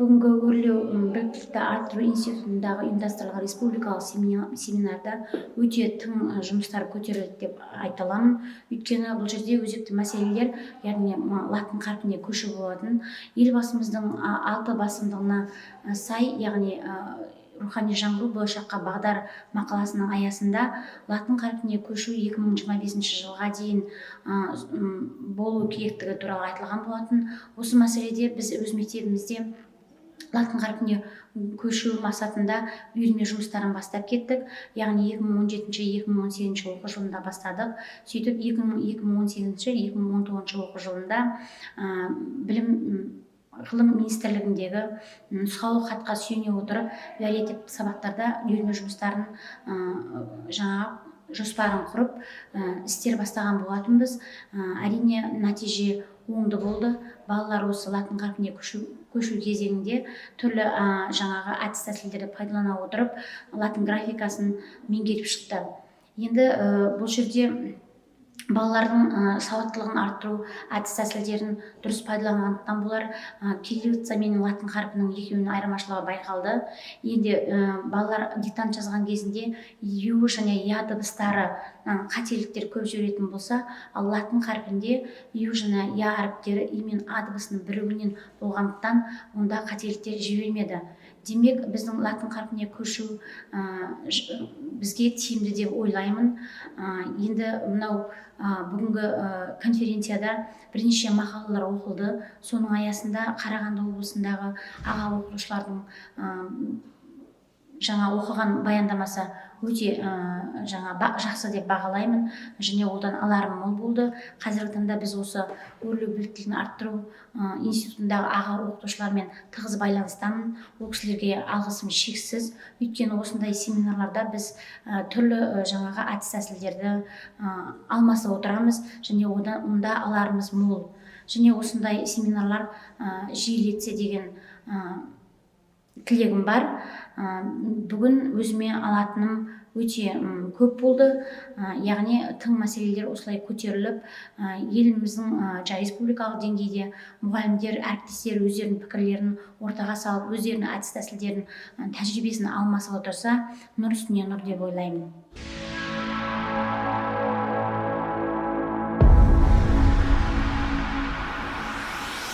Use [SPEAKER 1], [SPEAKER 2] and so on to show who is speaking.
[SPEAKER 1] Бүгінгі өрлеу біліктілікті арттыру институтындағы ұйымдастырылған республикалық семинарда өте тың жұмыстар көтерілді деп айта аламын. Өйткені бұл жерде өзекті мәселелер, яғни латын қарпіне көшу болатын. Елбасымыздың 6 басымдығына сай, яғни рухани жаңғыру болашаққа бағдар мақаласының аясында латын қарпіне көшу 2025 жылға дейін болу керектігі туралы айтылған болатын. Осы мәселеде біз өз мектебімізде латын қарпіне көшу мақсатында үйірме жұмыстарын бастап кеттік. Яғни 2017-2018 оқу жылында бастадық. Сөйтіп 2018-2019 оқу жылында білім ғылым министрлігіндегі нұсқаулық хатқа сүйене отырып, вариативті сабақтарда үйірме жұмыстарын жоспарын құрып істер бастаған болатынбыз. Әрине нәтиже оңды болды. Балалар осы латын қарпіне көшу кезеңінде түрлі әдіс тәсілдерді пайдалана отырып латын графикасын меңгеріп шықты. Енді бұл жерде балалардың сауаттылығын арттыру әдіс тәсілдерін дұрыс пайдаланғандықтан болар кириллица мен латын қарпінің екеуінің айырмашылығы байқалды. Енді балалар диктант жазған кезінде ю және я дыбыстары қателіктер көп жүретін болса, ал латын қарпінде ю және я әріптері и мен а дыбысының бірігуінен болғандықтан онда қателіктер жібермеді. Демек, біздің латын қарпіне көшу бізге тиімді деп ойлаймын. Енді мынау бүгінгі конференцияда бірнеше мақалалар оқылды. Соның аясында Қарағанды облысындағы аға оқушылардың жаңа оқыған баяндамасы өте жақсы деп бағалаймын, және одан аларым мол болды. Қазіргі таңда біз осы өрлеу біліктілігін арттыру институтындағы аға оқытушылармен тығыз байланыстамын. Ол кісілерге алғысым шексіз. Өйткені осындай семинарларда біз түрлі әдіс тәсілдерді алмасып отырамыз, және онда аларымыз мол. Және осындай семинарлар жиілетсе деген тілегім бар. Бүгін өзіме алатыным өте көп болды. Яғни тың мәселелер осылай көтеріліп, еліміздің республикалық деңгейде мұғалімдер, әріптестер өздерінің пікірлерін ортаға салып, өздерінің әдіс тәсілдерін, тәжірибесін алмасып отырса, нұр үстіне нұр деп ойлаймын.